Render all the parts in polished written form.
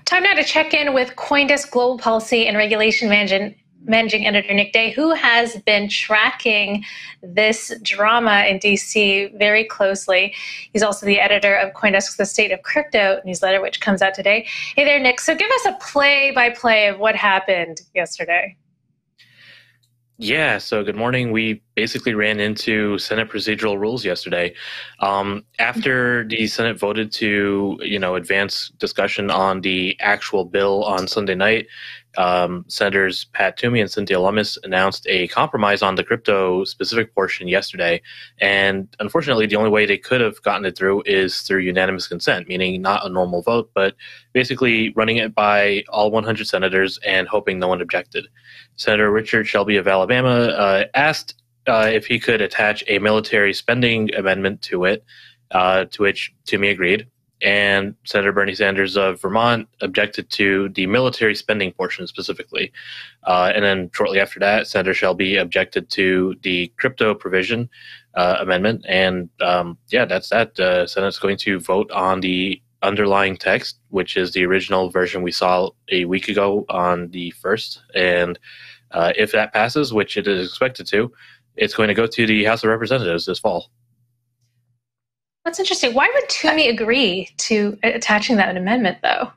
Time now to check in with CoinDesk Global Policy and Regulation Managing Editor Nick Day, who has been tracking this drama in DC very closely. He's also the editor of CoinDesk's The State of Crypto newsletter, which comes out today. Hey there, Nick. So give us a play-by-play of what happened yesterday. Yeah, so good morning. We basically ran into Senate procedural rules yesterday. After the Senate voted to, advance discussion on the actual bill on Sunday night, Senators Pat Toomey and Cynthia Lummis announced a compromise on the crypto-specific portion yesterday. And unfortunately, the only way they could have gotten it through is through unanimous consent, meaning not a normal vote, but basically running it by all 100 senators and hoping no one objected. Senator Richard Shelby of Alabama asked if he could attach a military spending amendment to it, to which Toomey agreed. And Senator Bernie Sanders of Vermont objected to the military spending portion specifically. And then shortly after that, Senator Shelby objected to the crypto provision amendment. And that's that. Senate's going to vote on the underlying text, which is the original version we saw a week ago on the 1st. And if that passes, which it is expected to, it's going to go to the House of Representatives this fall. That's interesting. Why would Toomey agree to attaching that amendment, though?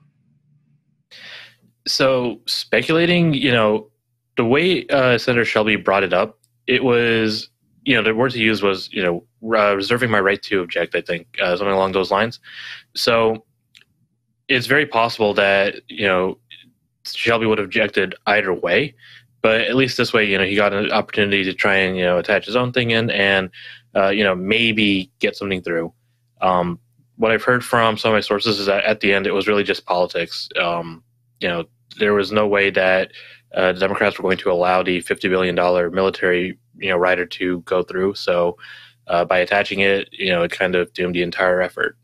So speculating, the way Senator Shelby brought it up, it was, the word he used was, reserving my right to object, I think, something along those lines. So it's very possible that, Shelby would have objected either way. But at least this way, he got an opportunity to try and, attach his own thing in and, maybe get something through. What I've heard from some of my sources is that at the end, it was really just politics. There was no way that the Democrats were going to allow the $50 billion military, rider to go through. So by attaching it, it kind of doomed the entire effort.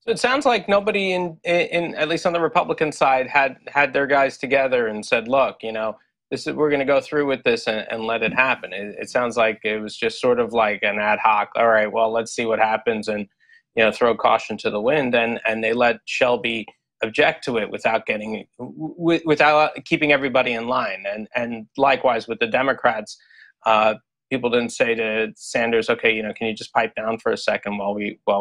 So it sounds like nobody in at least on the Republican side had their guys together and said, look, we're going to go through with this and let it happen. It sounds like it was just sort of like an ad hoc. All right, well, let's see what happens and, throw caution to the wind. And they let Shelby object to it without keeping everybody in line. And likewise with the Democrats, people didn't say to Sanders, okay, can you just pipe down for a second while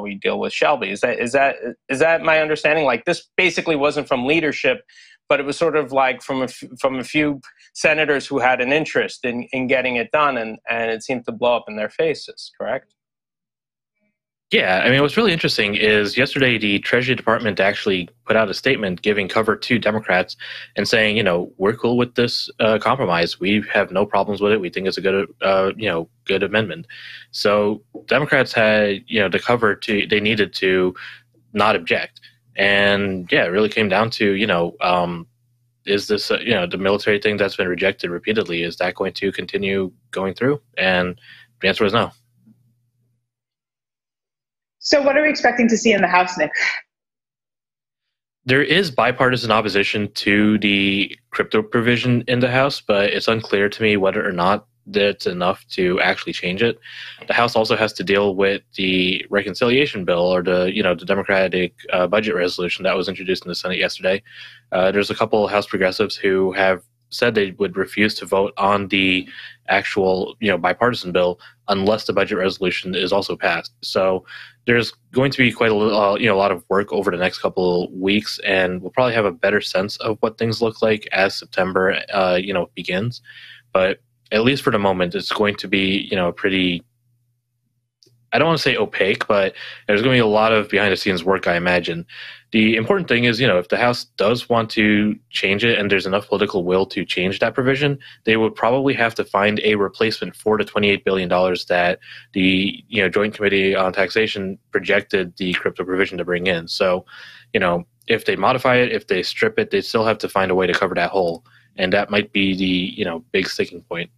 we deal with Shelby? Is that my understanding? Like, this basically wasn't from leadership, but it was sort of like from a few senators who had an interest in getting it done, and it seemed to blow up in their faces, correct? Yeah, I mean, what's really interesting is yesterday the Treasury Department actually put out a statement giving cover to Democrats and saying, we're cool with this compromise. We have no problems with it. We think it's a good, good amendment. So Democrats had, the cover they needed to not object. And yeah, it really came down to, is this, the military thing that's been rejected repeatedly, is that going to continue going through? And the answer was no. So what are we expecting to see in the House, Nick? There is bipartisan opposition to the crypto provision in the House, but it's unclear to me whether or not that's enough to actually change it. The House also has to deal with the reconciliation bill, or the Democratic budget resolution that was introduced in the Senate yesterday. There's a couple of House progressives who have said they would refuse to vote on the actual bipartisan bill unless the budget resolution is also passed. So there's going to be quite a lot of work over the next couple of weeks, and we'll probably have a better sense of what things look like as September begins. But at least for the moment, it's going to be pretty, I don't want to say opaque, but there's going to be a lot of behind the scenes work, I imagine. The important thing is, if the House does want to change it and there's enough political will to change that provision, they would probably have to find a replacement for the $28 billion that the Joint Committee on Taxation projected the crypto provision to bring in. So, if they modify it, if they strip it, they still have to find a way to cover that hole. And that might be the big sticking point.